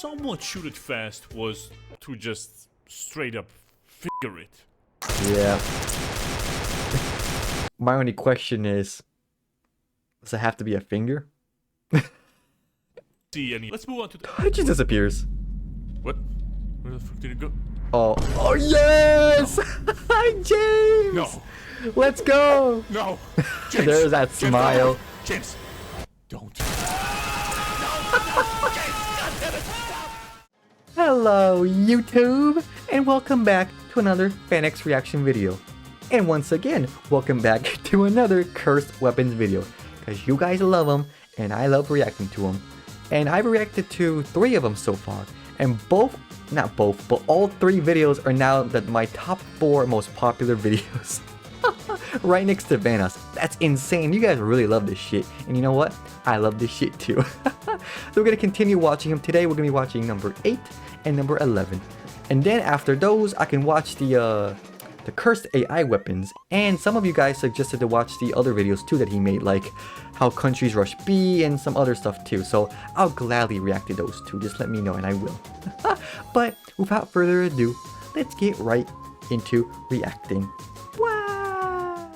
somewhat shoot it fast was to just straight up figure it. Yeah. My only question is, does it have to be a finger? See any? Let's move on to the. It just disappears. What? Where the fuck did it go? Oh. Oh yes! Hi James! No. Let's go! No. James, There's that James, smile. James, don't. Hello YouTube! And welcome back to another Fenyx reaction video. And once again, welcome back to another cursed weapons video. Because you guys love them, and I love reacting to them. And I've reacted to 3 of them so far. And not both, but all 3 videos are now my top 4 most popular videos. Right next to Vanoss. That's insane. You guys really love this shit. And you know what? I love this shit too. So we're going to continue watching them. Today we're going to be watching number 8 and number 11. And then after those, I can watch the cursed AI weapons. And some of you guys suggested to watch the other videos too that he made, like how countries rush B and some other stuff too. So I'll gladly react to those too. Just let me know and I will. But without further ado, let's get right into reacting. Wow!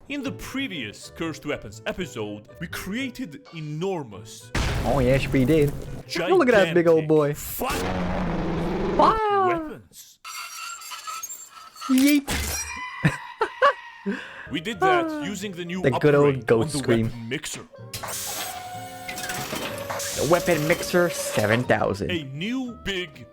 In the previous Cursed Weapons episode, we created enormous. Oh yes, we did. Oh, look at that big old boy. Wow! Weapons. Yeet! We did that using the new The good old upgrade ghost on the scream. weapon mixer. The Weapon Mixer 7000. A new big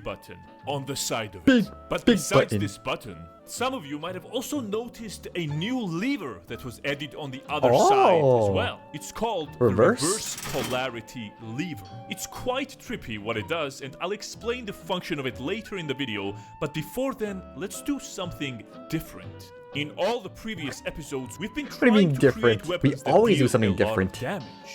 button on the side of Big, it. But big besides button. this button, some of you might have also noticed a new lever that was added on the other Oh. side as well. It's called Reverse? the reverse polarity lever. It's quite trippy what it does, and I'll explain the function of it later in the video, but before then, let's do something different. In all the previous episodes, we've been What do you trying mean to different? create We weapons that always do deal something a lot of different. damage.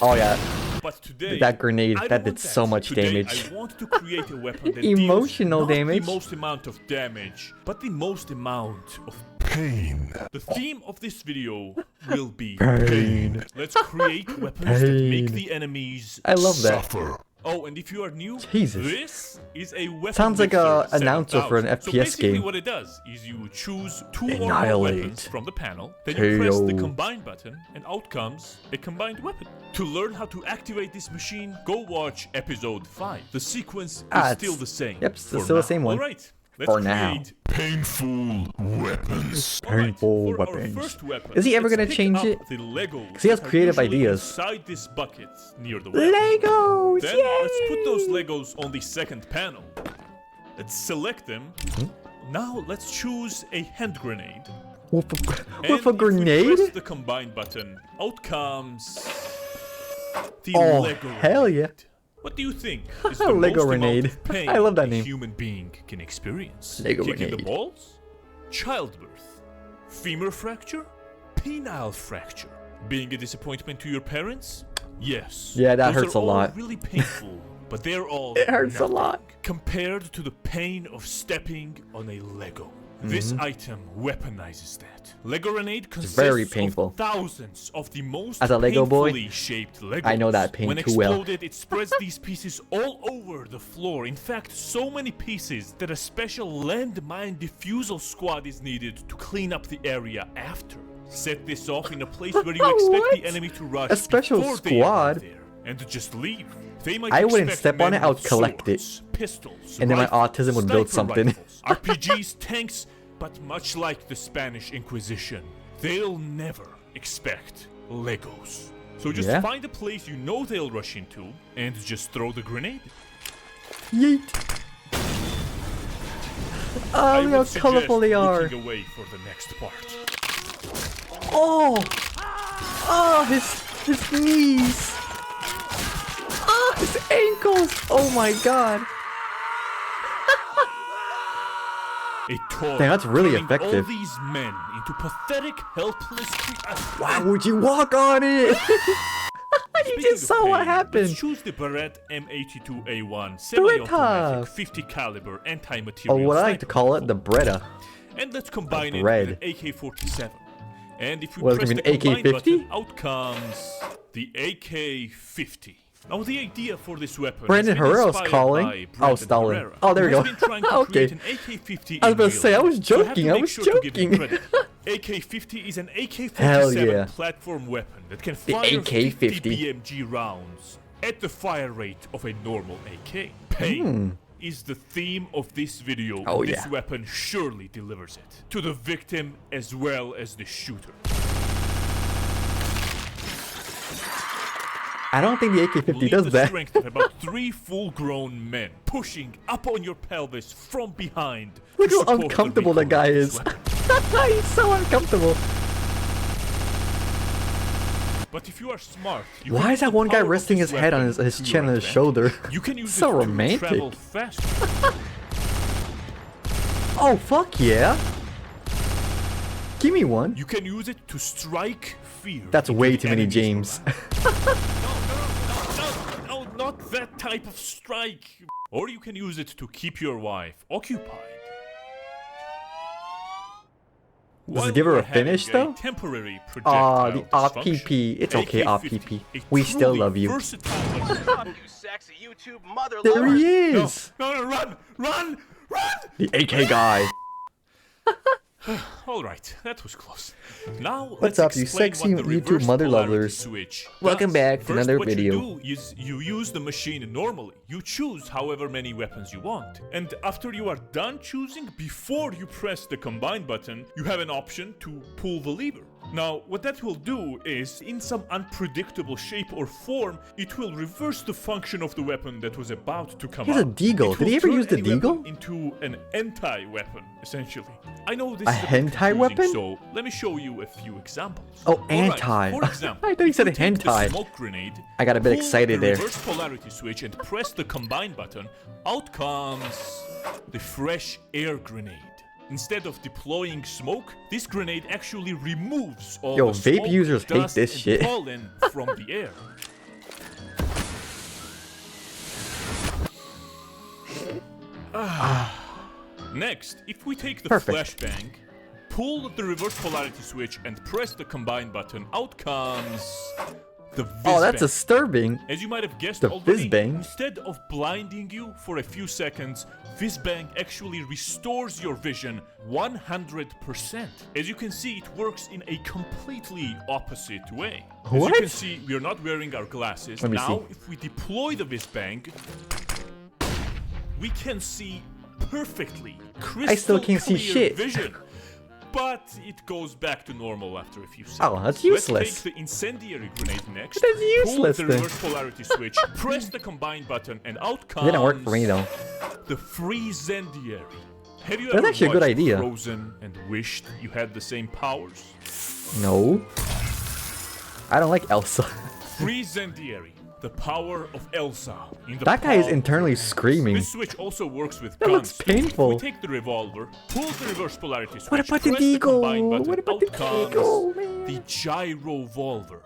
Oh yeah, But today, that grenade, I that don't did want so that. much Today, damage. I want to create a weapon that Emotional deals damage. not the most amount of damage, but the most amount of Pain. The theme of this video will be Pain. Let's create weapons that make Pain. the enemies I love that. Suffer. Oh, and if you are new, Jesus. this is a weapon Sounds like a mixer announcer for an 7000. So FPS basically game. what it does is you choose 2 or more Annihilate. weapons from the panel, then you press the KO. combine button, and out comes a combined weapon. To learn how to activate this machine, go watch episode 5. The sequence is still the same. Yep, it's for still the now. same one. Alright, let's For now. create. Painful weapons. Painful Alright, for our weapons. first weapon, Is he ever let's gonna pick change up it? The Legos 'Cause he has that are creative usually ideas. inside this bucket near the weapon. Legos! Then Yay! let's put those Legos on the second panel. Let's select them. Now let's choose a hand grenade. With And a if we grenade? press the combine button, out comes the Oh, Lego hell yeah. grenade. What do you think is the Lego most grenade. amount of pain I love that a name. human being can experience? Lego Kicking the grenade. balls? Childbirth? Femur fracture? Penile fracture? Being a disappointment to your parents? Yes. Yeah, that Those hurts are a all lot. really painful, but they're all It hurts a nothing lot. compared to the pain of stepping on a Lego. This item weaponizes that. Lego grenade consists very painful. of thousands of the most As a Lego boy, painfully shaped Legos. I know that pain When too well. exploded, it spreads these pieces all over the floor. In fact, so many pieces that a special landmine defusal squad is needed to clean up the area after. Set this off in a place where you expect What? the enemy to rush A special before they arrive squad? there, and just leave. They might I wouldn't expect step on men it, I would with collect it. swords, pistols, And then my rifles, autism would build sniper something. rifles, RPGs, tanks, but much like the Spanish Inquisition, they'll never expect Legos. So just Yeah. find a place you know they'll rush into and just throw the grenade. Yeet! I Oh, look how would colorful they suggest are. looking away for the next part. Oh! Oh, his knees! Oh, his ankles! Oh my god! A toy Damn, that's really turning effective. all these men into pathetic, helpless creatures. Why would you walk on it? You Speaking just of saw what pain, happened. Let's choose the Beretta M82A1 Beretta. semi-automatic 50 caliber Oh, anti-material what I like to sniper call it, rifle. the Bretta. And let's combine it bread. with an AK-47. And if you What, press you the mean combine AK-50? button, out comes the AK-50. Now the idea for this weapon Brandon has been Herrera's inspired calling. by Oh, Brandon Stalin. Herrera, Oh, there we who has go. been trying to Okay. create an AK-50 I was in about to say, I real was life. So have to joking, I make was sure to give him joking. credit. AK-50 is an Hell AK-47 yeah. platform weapon that can The fire 50 AK-50. BMG rounds at the fire rate of a normal AK. Pain is the theme of this video. Oh, This yeah. weapon surely delivers it to the victim as well as the shooter. I don't think the AK-50 Believe does the that. strength of about 3 full-grown men pushing up on your pelvis from behind. Look to how support the uncomfortable that recoil guy of this is. weapon. He's so uncomfortable. But if you are smart, you Why can is use that the one guy power of resting this his head on weapon his to chin your on his advantage. shoulder? You can use So it to romantic. travel faster. Oh, fuck yeah. Give me one. You can use it to strike fear. That's into way the too many enemy's James. morale. No, not that type of strike. Or you can use it to keep your wife occupied. Does it While give her you a are having finish, a though? temporary Aw, projectile the op dysfunction, PP. It's okay, op AK-50, PP. a We still truly love you. versatile weapon. Stop, you sexy YouTube mother There lover. he No, is. no, run! The AK guy. All right, that was close. Now What's let's up, you explain sexy what the YouTube reverse mother polarity lovers? switch Welcome does. back to First, another what video. you do is you use the machine normally. You choose however many weapons you want. And after you are done choosing, before you press the combine button, you have an option to pull the lever. Now, what that will do is, in some unpredictable shape or form, it will reverse the function of the weapon that was about to come He has a out. deagle. It Did he will ever turn use the any weapon deagle? into an anti-weapon, essentially. I know this A is a bit hentai confusing, weapon? so let me show you a few examples. Oh, Alright, anti. For example, I thought he if said you take the hentai. smoke grenade, I got a bit pull excited the there. reverse polarity switch and press the combine button, out comes the fresh air grenade. Instead of deploying smoke, this grenade actually removes all Yo, the vape smoke, users hate dust, this and shit. pollen from the air. Next, if we take the Perfect. flashbang, pull the reverse polarity switch and press the combine button, out comes the Oh, that's Visbang. disturbing. As you might have guessed The already, Visbang? instead of blinding you for a few seconds, Visbang actually restores your vision 100%. As you can see, it works in a completely opposite way. As you What? can see, we are not wearing our glasses. Let me Now, see. if we deploy the Visbang, we can see perfectly, crystal I still can't see clear shit. vision. But it goes back to normal after a few seconds. Oh, that's useless. Let's take the incendiary grenade next. That's useless Pull the then. reverse polarity switch, press the combine button, and out comes It didn't work for me though. the Freezendiary. Have you That's ever actually a good watched idea. Frozen and wished you had the same powers? No. I don't like Elsa. Freezendiary, the power of Elsa. In the That guy is palm. internally screaming. This switch also works with That guns. looks painful. If we take the revolver, pull the reverse polarity switch, What about the press combine deagle? button, What about out the comes deagle, man? the gyrovolver.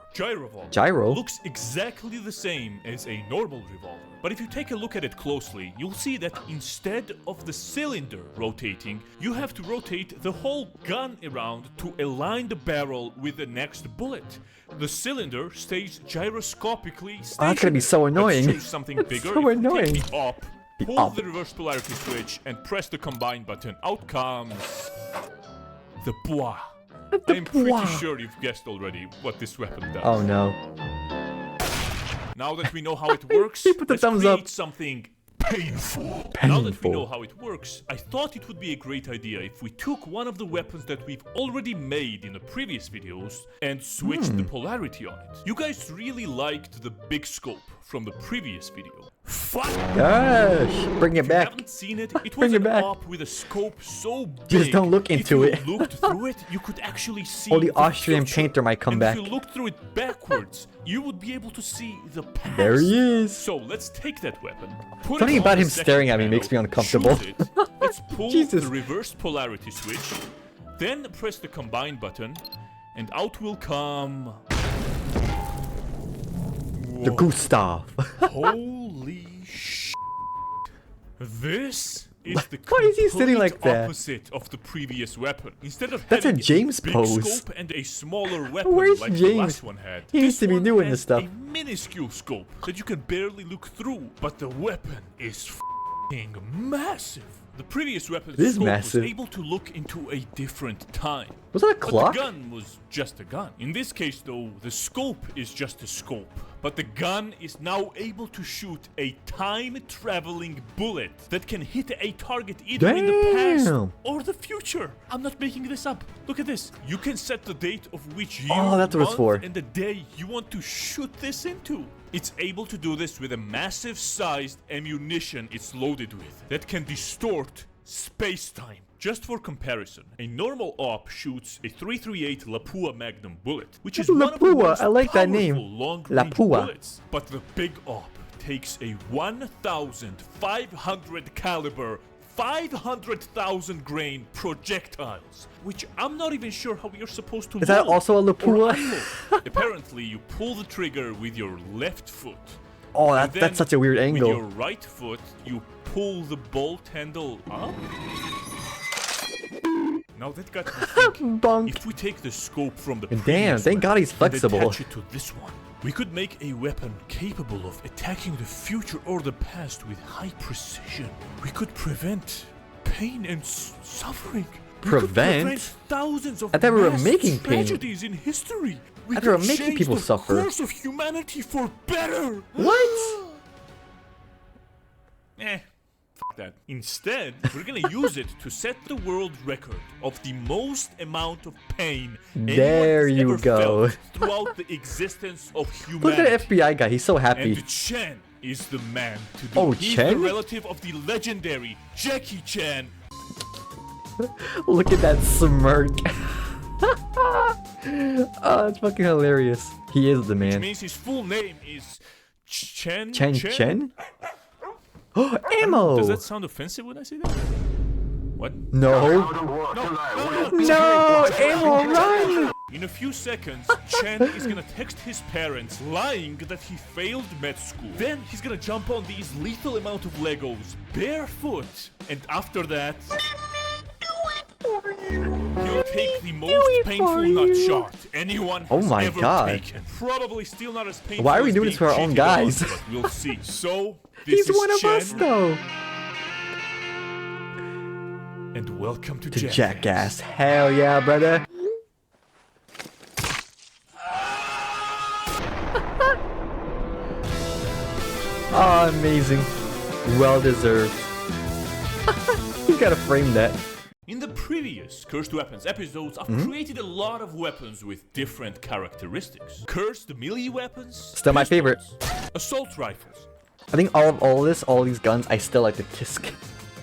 Gyro? Looks exactly the same as a normal revolver. But if you take a look at it closely, you'll see that instead of the cylinder rotating, you have to rotate the whole gun around to align the barrel with the next bullet. The cylinder stays gyroscopically stationary. Oh, that's gonna be so annoying. Let's choose something That's bigger. so If we annoying. Take the op, The pull op. the reverse polarity switch, and press the combine button. Out comes the bois. I'm pretty bois. sure you've guessed already what this weapon does. Oh no. Now that we know how it works, He put the let's thumbs create up. something Painful. Now that we Painful. know how it works, I thought it would be a great idea if we took one of the weapons that we've already made in the previous videos and switched the polarity on it. You guys really liked the big scope from the previous video. Fuck! Gosh, bring it If you back. haven't seen it, it Bring was it an back. op with a scope so big. Just don't look into if it. you looked through it, you could actually see Or the Austrian future. painter might come and back. if you looked through it backwards, you would be able to see the past. There he is. So let's take that weapon. Put Something it about on the him second staring at me panel, makes me uncomfortable. choose it, let's pull Jesus. the reverse polarity switch, then press the combine button, and out will come. The Gustav. Holy sh! This is the Why is he sitting like complete that? opposite of the previous weapon. Instead of That's a having James big pose. scope and a smaller weapon Where's like the James? last one had, He needs this to be one doing has this stuff. a minuscule scope that you can barely look through, but the weapon is f***ing massive. The previous weapon's It is scope massive. was able to look into a different time. Was that a But clock? the gun was just a gun. In this case, though, the scope is just a scope. But the gun is now able to shoot a time-traveling bullet that can hit a target either in the past Damn. or the future. I'm not making this up. Look at this. You can set the date of which year, Oh, that's what it's month, for. and the day you want to shoot this into. It's able to do this with a massive-sized ammunition it's loaded with that can distort space-time. Just for comparison, a normal AWP shoots a 338 Lapua Magnum bullet, which is one of the Lapua, most I like that name. powerful long-range Lapua. bullets. But the big AWP takes a 1,500 caliber 500,000 grain projectiles, which I'm not even sure how you're supposed to Is that load also a or Lapua? unload. Apparently, you pull the trigger with your left foot. Oh, and that's then such a weird With your angle. right foot, you pull the bolt handle up. Now that got me thinking. Bonk. If we take the scope from the Damn, previous thank God he's weapon and flexible. attach it to this one, we could make a weapon capable of attacking the future or the past with high precision. We could prevent pain and suffering. We could Prevent? thousands of I thought we were mass making pain. tragedies in history. We I thought we were could making change people the suffer. course of humanity for better. What? Fuck that. Instead, we're gonna use it to set the world record of the most amount of pain There anyone has you ever go. felt throughout the existence of Look humanity. at the FBI guy, he's so happy. And Chen is the man to do. Oh, He's Chen? the relative of the legendary Jackie Chan. Look at that smirk. Oh, it's fucking hilarious. He is the Which man. means his full name is Chen. Chen? Oh, ammo! Does that sound offensive when I say that? What? No. No, ammo, run! In a few seconds, Chen is gonna text his parents lying that he failed med school. Then he's gonna jump on these lethal amount of Legos barefoot. And after that, he'll take the most painful nut shot anyone Oh has my ever God. taken. Probably still not as painful. Why are we as doing this being to our own cheated on, guys? but we'll see. So this He's is one of Chen, us, though. and welcome to To Jackass. Hell yeah, brother. Oh, amazing. Well deserved. You gotta frame that. In the previous Cursed Weapons episodes, I've created a lot of weapons with different characteristics. Cursed melee weapons, Still my favorite. pistols, assault rifles. I think all these guns, I still like the Tisk.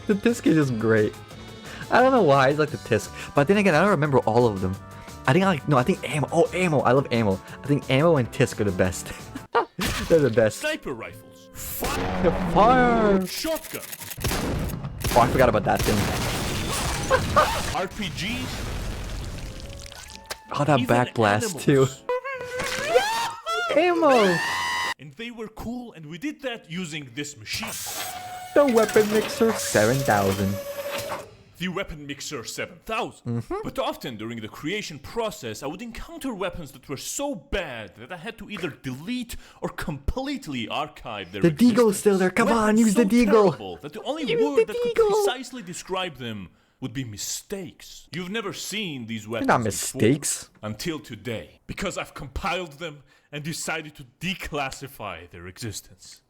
The Tisk is just great. I don't know why, I just like the Tisk. But then again, I don't remember all of them. I think ammo. Oh, ammo. I love ammo. I think ammo and Tisk are the best. They're the best. Sniper rifles, The fire! shotguns, Oh, I forgot about that thing. RPGs, Oh, that even back blast too. animals. Ammo! And they were cool, and we did that using this machine. The Weapon Mixer 7000. The Weapon Mixer 7000. But often during the creation process, I would encounter weapons that were so bad that I had to either delete or completely archive their The Deagle's existence. still there. Come on, Weapons use the so Deagle. terrible that the only Use word the that could Deagle. precisely describe them would be mistakes. You've never seen these weapons not before. mistakes. Until today, because I've compiled them and decided to declassify their existence.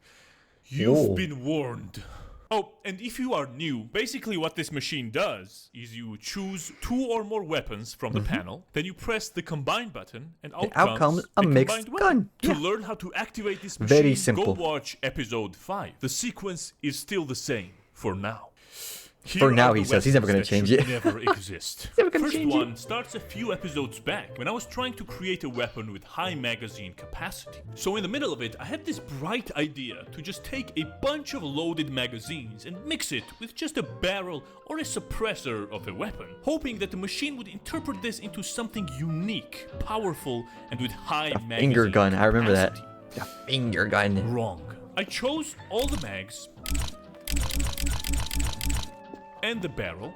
You've Whoa. been warned. Oh, and if you are new, basically what this machine does is you choose 2 or more weapons from the panel, then you press the combine button, and out comes a the mixed combined weapon. gun. To Yeah. learn how to activate this Very machine, simple. go watch episode 5. The sequence is still the same for now. For now, he says. He's never gonna change it. Never exist. never gonna First change it. one starts a few episodes back when I was trying to create a weapon with high magazine capacity. So in the middle of it, I had this bright idea to just take a bunch of loaded magazines and mix it with just a barrel or a suppressor of a weapon, hoping that the machine would interpret this into something unique, powerful, and with high magazine Finger gun. I remember that. capacity. The finger gun. Wrong. I chose all the mags and the barrel,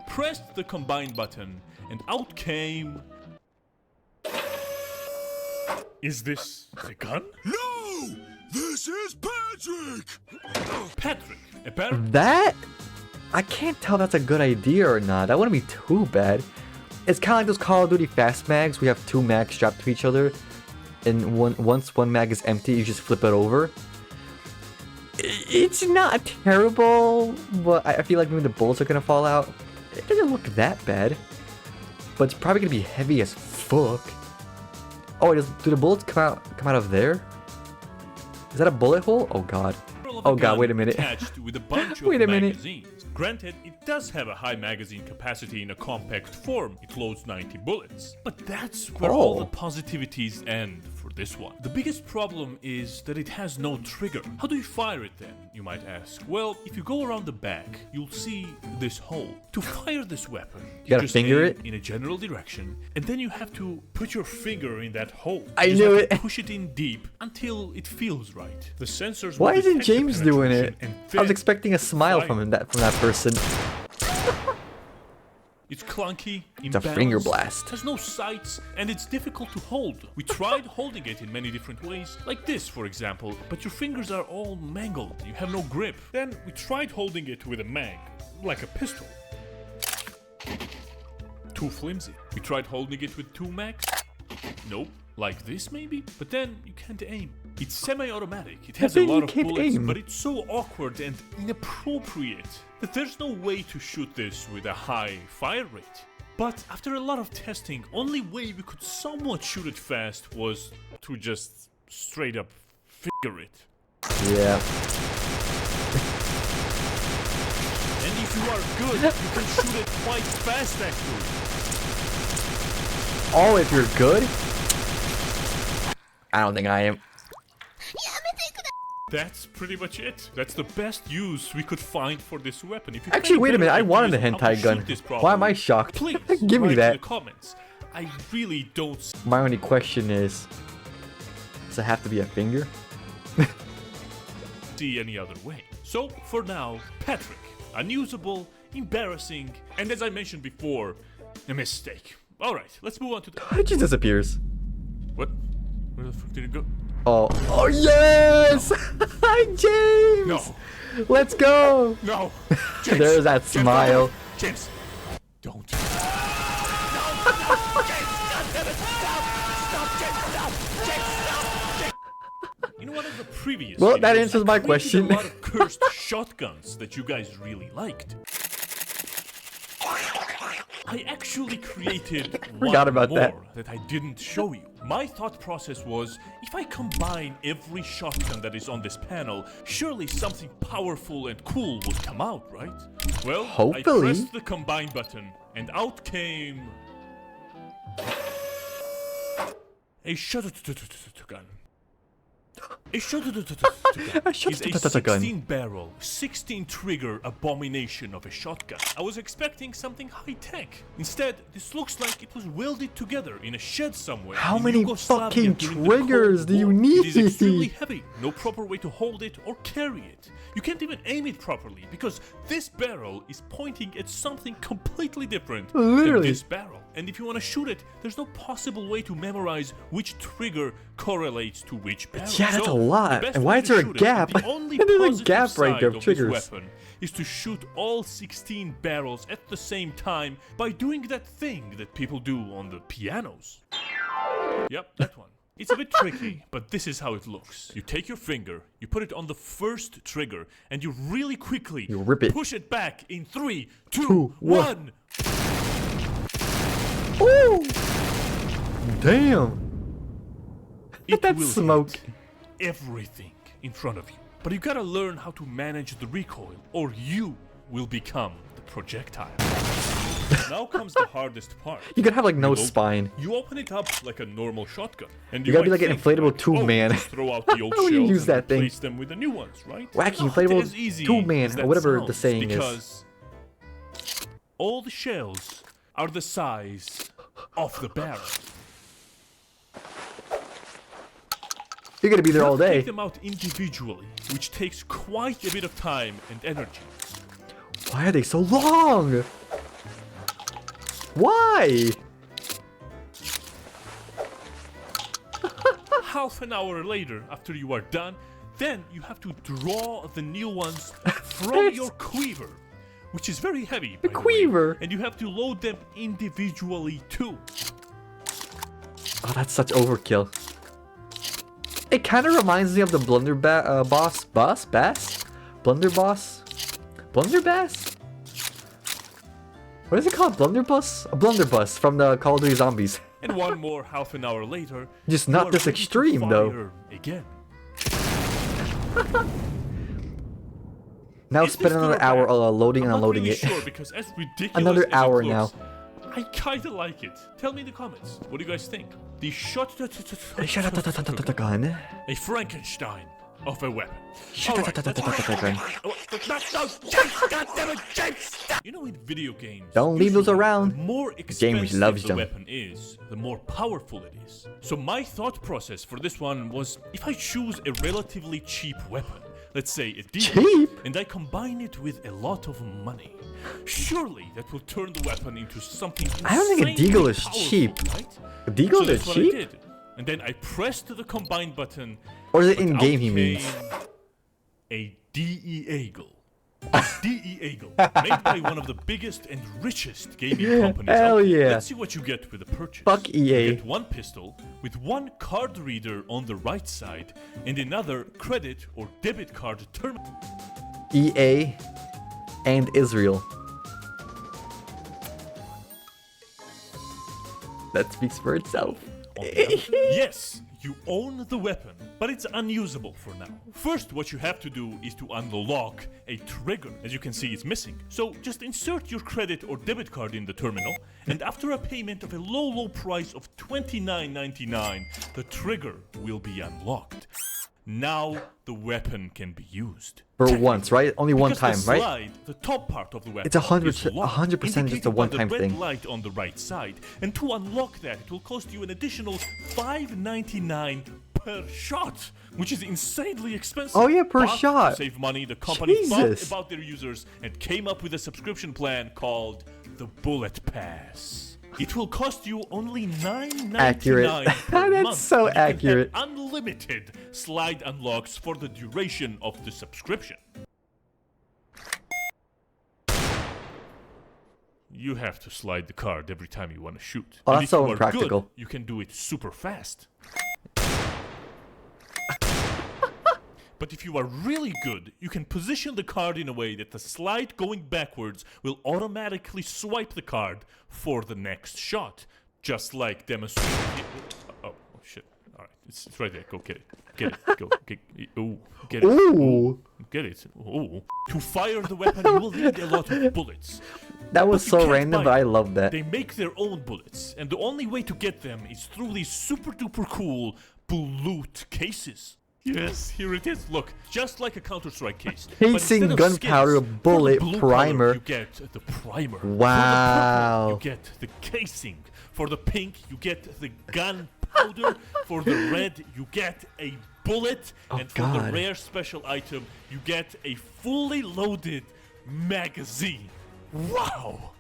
pressed the combine button, and out came... Is this the gun? No! This is Patrick! Patrick, a barrel... That? I can't tell if that's a good idea or not. That wouldn't be too bad. It's kind of like those Call of Duty fast mags. We have two mags strapped to each other. And once one mag is empty, you just flip it over. It's not terrible, but I feel like maybe the bullets are going to fall out. It doesn't look that bad. But it's probably going to be heavy as fuck. Oh, do the bullets come out of there? Is that a bullet hole? Oh god. Oh god, wait a minute. Attached with a bunch of Wait a minute. magazines. Granted, it does have a high magazine capacity in a compact form. It loads 90 bullets. But that's where all the positivities end for this one. The biggest problem is that it has no trigger. How do you fire it then, you might ask? Well, if you go around the back, you'll see this hole. To fire this weapon, you gotta just finger aim it in a general direction, and then you have to put your finger in that hole. I You knew have to it. push it in deep until it feels right. The sensors Why will isn't detect the James doing it? penetration, and I was then expecting a smile fire. from that person. It's clunky, It's a finger imbalanced, blast. has no sights, and it's difficult to hold. We tried holding it in many different ways, like this for example, but your fingers are all mangled, you have no grip. Then we tried holding it with a mag, like a pistol. Too flimsy. We tried holding it with two mags. Nope. Like this maybe? But then you can't aim. It's semi-automatic. It has a then lot you of can't bullets, aim. but it's so awkward and inappropriate that there's no way to shoot this with a high fire rate. But after a lot of testing, only way we could somewhat shoot it fast was to just straight up figure it. Yeah. And if you are good, you can shoot it quite fast actually. Oh, if you're good? I don't think I am. That's pretty much it. That's the best use we could find for this weapon. If you Actually, find wait a minute. better I wanted a ideas on how to hentai gun. shoot this Why am I properly, shocked? Please Give me write that. in the comments. I really don't My only question is, does it have to be a finger? see any other way. So, for now, Patrick. Unusable, embarrassing, and as I mentioned before, a mistake. Alright, let's move on to the... It just disappears. What? Where the fuck did it go? Oh. Oh, yes! Hi, James! No. Let's go! No! James, There's that James, smile. James, don't. In one of the previous Well, that videos, answers I my created question. a lot of cursed shotguns that you guys really liked. I actually created Forgot one about more that. I didn't show you. My thought process was, if I combine every shotgun that is on this panel, surely something powerful and cool would come out, right? Well, Hopefully. I pressed the combine button, and out came... a shotgun. A shotgun is a 16-barrel, 16-trigger abomination of a shotgun. I was expecting something high-tech. Instead, this looks like it was welded together in a shed somewhere. How in many Yugoslavia fucking during the Cold triggers do you War. need? It is extremely heavy. No proper way to hold it or carry it. You can't even aim it properly because this barrel is pointing at something completely different than Literally. this barrel. And if you want to shoot it, there's no possible way to memorize which trigger correlates to which barrel. Yeah, that's So, a lot. the best And why way is to there a shoot it, gap? and the only There's a positive gap right side there of of this triggers. weapon is to shoot all 16 barrels at the same time by doing that thing that people do on the pianos. Yep, that one. It's a bit tricky, but this is how it looks. You take your finger, you put it on the first trigger, and you really quickly You rip it. push it back in 3, 2, Two, 1. Ooh! Damn! It That will smoke. hit everything in front of you. But you gotta learn how to manage the recoil, or you will become the projectile. Now comes the hardest part. You could have like no You open- spine. You open it up like a normal shotgun, and You gotta be might like an think, inflatable tube oh, man. just throw out the old How would you shells use and that thing? replace them with the new ones, right? Wacky Not inflatable as easy tube man, as or that whatever the sounds, saying is. because all the shells are the size of the barrel. You're gonna be there You all have to day. take them out individually, which takes quite a bit of time and energy. Why are they so long? Why? Half an hour later, after you are done, then you have to draw the new ones from your quiver, which is very heavy, by the way, quiver. and you have to load them individually too. Oh, that's such overkill. It kind of reminds me of the Blunderbass? Blunderbass? What is it called? Blunderbuss? A blunderbuss from the Call of Duty Zombies. And one more half an hour later, Just you not are this ready to extreme, though. fire again. Now Is spend this another good or hour bad? loading and I'm unloading not really it. sure because as ridiculous Another as it hour looks, now. I kinda like it. Tell me in the comments. What do you guys think? The Gun. a Frankenstein of a weapon. Gun. You know, in video games, Don't leave those usually, around. The more game expensive loves the them. weapon is, the more powerful it is. So my thought process for this one was, if I choose a relatively cheap weapon, let's say a deagle, Cheap? and I combine it with a lot of money, surely that will turn the weapon into something I don't think a insanely deagle is powerful, cheap. right? A deagle So is that's what I cheap? did. And then I pressed the combine button. Or is it but in out game he means? came a DE Eagle. A DE Eagle, made by one of the biggest and richest gaming companies. Hell out there. yeah. Let's see what you get with the purchase. Fuck EA. You get one pistol with one card reader on the right side and another credit or debit card terminal. EA and Israel. That speaks for itself. On the other. Yes, you own the weapon, but it's unusable for now. First, what you have to do is to unlock a trigger. As you can see, it's missing. So just insert your credit or debit card in the terminal, and after a payment of a low price of $29.99, the trigger will be unlocked. Now the weapon can be used. For once, right? Only one Because time, the right? slide, the top part of the weapon, It's 100% is locked, 100% just a indicated by one-time the red thing. light on the right side, and to unlock that, it will cost you an additional $5.99 per shot, which is insanely expensive. Oh, yeah, per But shot. To save money, the company thought Jesus. about their users and came up with a subscription plan called the Bullet Pass. It will cost you only $9.99 Accurate. per That's month, so and you can have accurate. unlimited slide unlocks for the duration of the subscription. You have to slide the card every time you want to shoot. Oh, And that's if so you are impractical. good, you can do it super fast. But if you are really good, you can position the card in a way that the slide going backwards will automatically swipe the card for the next shot. Just like demonstrated. Oh shit. Alright, it's right there. Go get it. Get it. Go. Get it. Ooh. Get it. Ooh. Get it. Ooh. To fire the weapon, you will need a lot of bullets. That was But you so can't random, buy but I them. love that. They make their own bullets, and the only way to get them is through these super duper cool bullet cases. Yes, here it is. Look, just like a Counter-Strike case. but Casing, instead of gunpowder, skins, for the bullet, blue primer. color, you get the primer. Wow. For the purple, you get the casing. For the pink, you get the gunpowder. For the red, you get a bullet. Oh, and for the God. rare special item, you get a fully loaded magazine. Wow!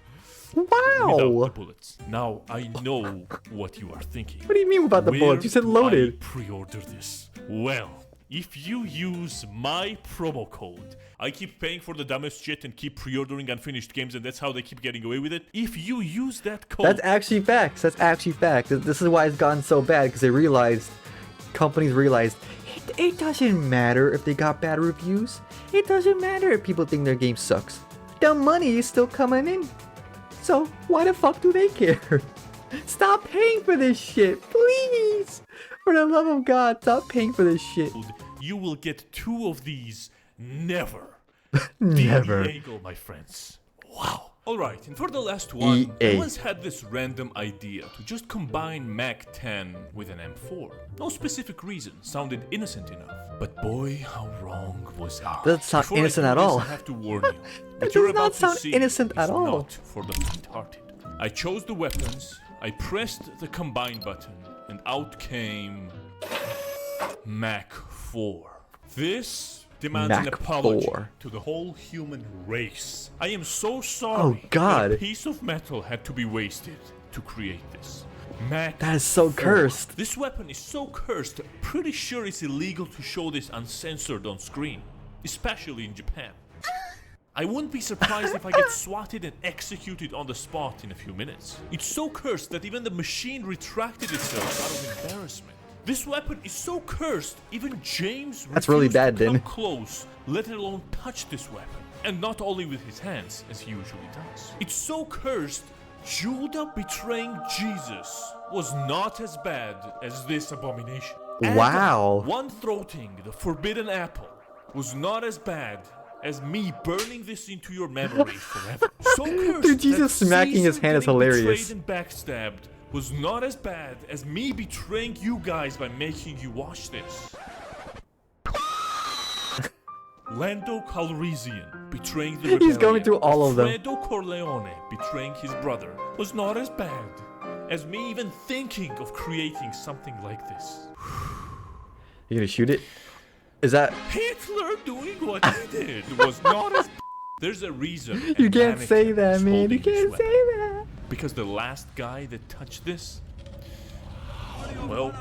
Without the Wow. bullets. Now I know what you are thinking. What do you mean about the bullets? You said Where loaded. do I pre-order this? Well, if you use my promo code, I keep paying for the dumbest shit and keep pre-ordering unfinished games, and that's how they keep getting away with it. If you use that code, That's actually facts. That's actually fact. This is why it's gotten so bad, because they realized, companies realized, it doesn't matter if they got bad reviews. It doesn't matter if people think their game sucks. The money is still coming in. So why the fuck do they care? Stop paying for this shit, please. For the love of God, stop paying for this shit. you will get 2 of these never. Never. Diego, my friends. Wow. Alright, and for the last one, I EA. once had this random idea to just combine Mac 10 with an M4. No specific reason, sounded innocent enough. But boy, how wrong was I. Doesn't sound Before I innocent do at this, all. I have to warn you. That What you're does not about to sound see innocent is at all. not for the faint-hearted. I chose the weapons, I pressed the combine button, and out came Mac 4. This demands an Mac apology 4. to the whole human race. I am so sorry God. that a piece of metal had to be wasted to create this. Mac That is so 4. cursed. This weapon is so cursed, pretty sure it's illegal to show this uncensored on screen, especially in Japan. I wouldn't be surprised if I get swatted and executed on the spot in a few minutes. It's so cursed that even the machine retracted itself out of embarrassment. This weapon is so cursed, even James That's really refused bad, to come then. close, let alone touch this weapon. And not only with his hands, as he usually does. It's so cursed, Judah betraying Jesus was not as bad as this abomination. Wow. Adam one-throating the forbidden apple was not as bad as me burning this into your memory forever. So cursed Dude, Jesus that smacking his Caesar hand is getting hilarious. betrayed and backstabbed was not as bad as me betraying you guys by making you watch this. Lando Calrissian betraying the rebellion. He's going through all of them. Alfredo Corleone betraying his brother was not as bad as me even thinking of creating something like this. You gonna shoot it? Is that... Hitler doing what he did was not as... There's a reason. You a can't say mannequin that, is man. You holding this can't weapon. say that. Because the last guy that touched this, well,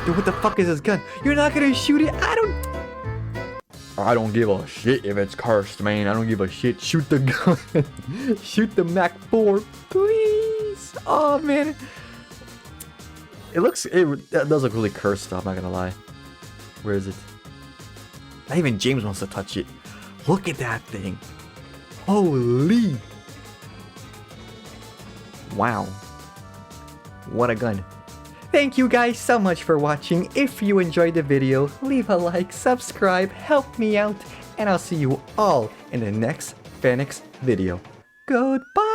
Dude, what the fuck is this gun? You're not gonna shoot it? I don't give a shit if it's cursed, man. I don't give a shit. Shoot the gun. Shoot the Mac 4, please. Oh, man. That does look really cursed, though, I'm not gonna lie. Where is it? Not even James wants to touch it. Look at that thing. Holy. Wow. What a gun. Thank you guys so much for watching. If you enjoyed the video, leave a like, subscribe, help me out, and I'll see you all in the next Fenyx video. Goodbye!